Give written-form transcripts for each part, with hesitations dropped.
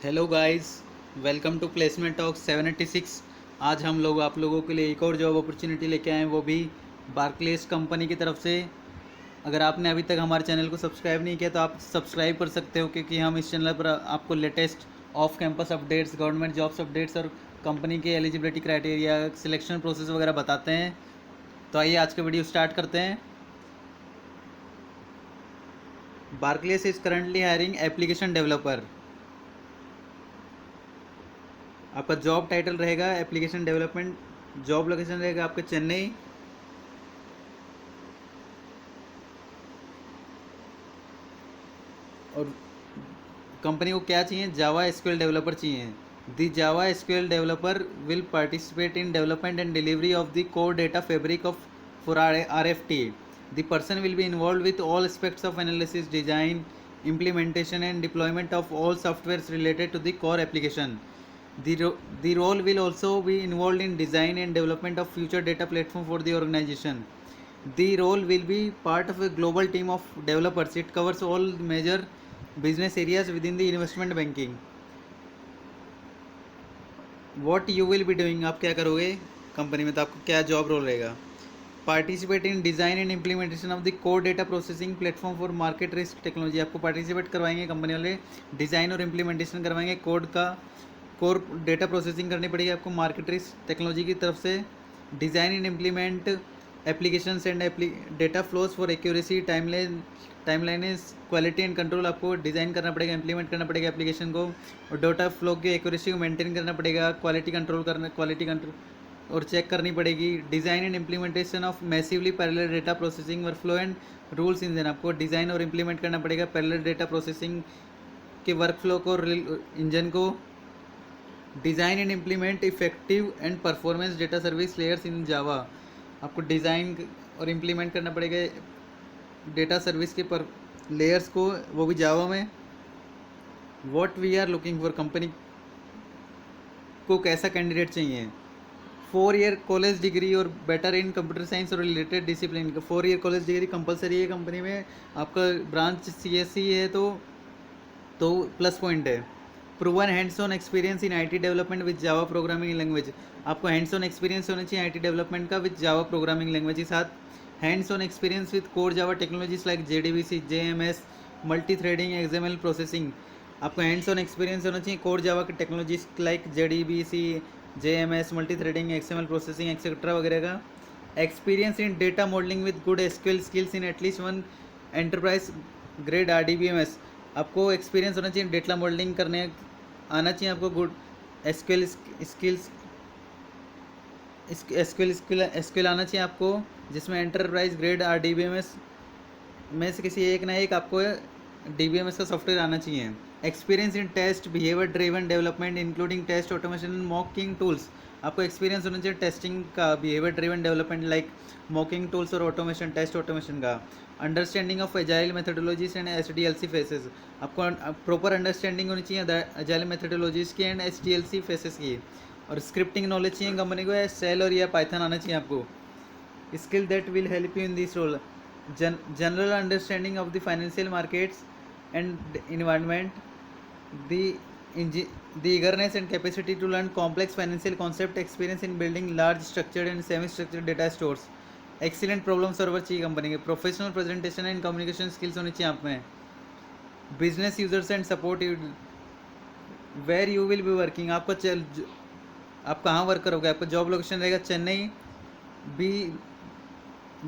Hello guys, welcome to placement talk 786। आज हम लोग आप लोगों के लिए एक और जॉब अपॉर्चुनिटी लेके आए हैं, वो भी बार्कलेस कंपनी की तरफ से। अगर आपने अभी तक हमारे चैनल को सब्सक्राइब नहीं किया तो आप सब्सक्राइब कर सकते हो, क्योंकि हम इस चैनल पर आपको latest off campus updates, government jobs updates और कंपनी के एलिजिबिलिटी क्राइटेरिया, सिलेक्शन प्रोसेस वगैरह बताते हैं। तो आइए आज का वीडियो स्टार्ट करते हैं। Barclays is currently hiring application developer. आपका जॉब टाइटल रहेगा एप्लीकेशन डेवलपमेंट। जॉब लोकेशन रहेगा आपका चेन्नई। और कंपनी को क्या चाहिए? जावा एसक्यूएल डेवलपर चाहिए। The Java SQL developer will participate in development and delivery of the core data fabric of for RFT. The person will be involved with all aspects of analysis, design, implementation and deployment of all softwares related to the core application. The role will also be involved in design and development of future data platform for the organization. The role will be part of a global team of developers. It covers all major business areas within the investment banking. What you will be doing, आप क्या करोगे company में? तो आपको क्या job role रहेगा? Participate in design and implementation of the core data processing platform for market risk technology. आपको participate करवाएंगे कंपनी वाले, डिज़ाइन और इम्प्लीमेंटेशन करवाएंगे कोड का। कोर डेटा प्रोसेसिंग करनी पड़ेगी आपको मार्केट रिस्क टेक्नोलॉजी की तरफ से। Design and implement applications and data flows for accuracy, timeliness, quality and control. आपको डिज़ाइन करना पड़ेगा, इंप्लीमेंट करना पड़ेगा एप्लीकेशन को, और डेटा फ्लो की एक्यूरेसी को मेंटेन करना पड़ेगा, क्वालिटी कंट्रोल और चेक करनी पड़ेगी। Design and implementation of massively parallel data processing workflow and rules engine. आपको डिज़ाइन और इम्प्लीमेंट करना पड़ेगा पैरेलल डेटा प्रोसेसिंग के वर्कफ्लो को, इंजन को। Design and implement effective and performance data service layers in Java. आपको डिज़ाइन और implement करना पड़ेगा डेटा सर्विस के पर लेयर्स को, वो भी जावा में। What we are looking for, company को कैसा कैंडिडेट चाहिए? 4 ईयर कॉलेज डिग्री और बेटर इन कंप्यूटर साइंस और related discipline. 4 year college degree compulsory है कंपनी में। आपका ब्रांच CSE है तो प्लस पॉइंट है। Proven hands on experience in IT development with Java programming language. आपको हैंड्स ऑन एक्सपीरियंस होना चाहिए IT डेवलपमेंट का विद जावा प्रोग्रामिंग लैंग्वेज के साथ। Hands on experience with core Java technologies like JDBC, JMS, multi threading, XML processing. आपको hands on experience होना चाहिए core Java की technologies like JDBC, JMS, multi threading, XML processing etcetera वगैरह का। Experience in data modelling with good SQL skills in at least one enterprise grade RDBMS। आपको experience होना चाहिए data modelling करने आना चाहिए आपको, गुड SQL आना चाहिए आपको, जिसमें एंटरप्राइज ग्रेड RDBMS में से किसी एक ना एक आपको DBMS का सॉफ्टवेयर आना चाहिए। Experience in test behaviour driven development including test automation and mocking tools. आपको एक्सपीरियंस होना चाहिए टेस्टिंग का, behaviour driven development like mocking tools और ऑटोमेशन, टेस्ट ऑटोमेशन का। Understanding of agile methodologies and SDLC phases. आपको proper understanding होनी चाहिए agile methodologies की एंड SDLC फेसेस की। और स्क्रिप्टिंग नॉलेज चाहिए कंपनी को, सेल और या पाइथन आना चाहिए आपको। Skill that will help you in this role: general understanding of the financial markets and environment, the the eagerness and capacity to learn complex financial concept, experience in building large structured and semi structured data stores, excellent problem solver चाहिए company के। Professional presentation and communication skills होनी चाहिए आप में। Business users and support. Where you will be working, आप कहाँ work करोगे? आपका जॉब लोकेशन रहेगा Chennai.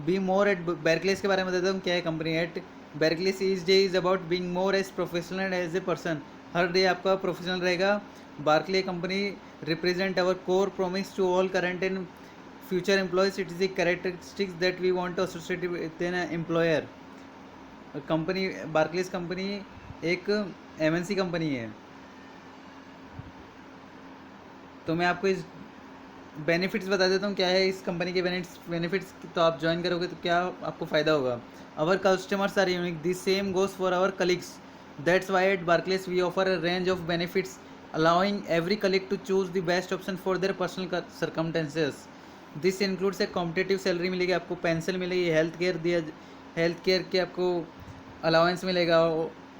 Be more at Barclays के बारे में बताता हूँ क्या है company. At Barclays each day is about being more as professional as a person. हर डे आपका प्रोफेशनल रहेगा। Barclays company represent our core promise to all current and future employees. It is the characteristics that we want to associate with an employer. Company Barclays company एक MNC company है। तो मैं आपको इस benefits बता देता हूँ क्या है इस कंपनी के बेनिफिट्स। तो आप ज्वाइन करोगे तो क्या आपको फ़ायदा होगा? Our customers are unique, this same goes for our colleagues. That's why at Barclays we offer a range of benefits allowing every colleague to choose the best option for their personal circumstances. This includes a competitive salary मिलेगी आपको, pension मिलेगी, health care के आपको allowance मिलेगा,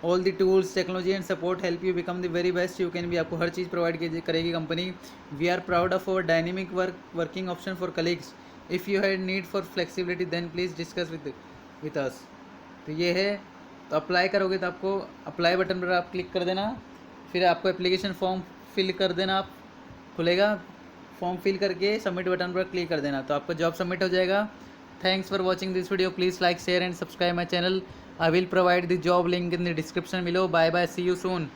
all the tools technology and support help you become the very best you can be. आपको हर चीज़ provide करेगी company. We are proud of our dynamic working option for colleagues. If you had need for flexibility then please discuss with us. तो ये है। तो apply करोगे तो आपको अप्लाई बटन पर आप क्लिक कर देना, फिर आपको एप्लीकेशन फॉर्म फिल कर देना, आप खुलेगा फॉर्म फिल करके सबमिट बटन पर क्लिक कर देना, तो आपका जॉब सबमिट हो जाएगा। Thanks for watching this video, please like share and subscribe my channel. I will provide the job link in the description below. Bye bye, see you soon.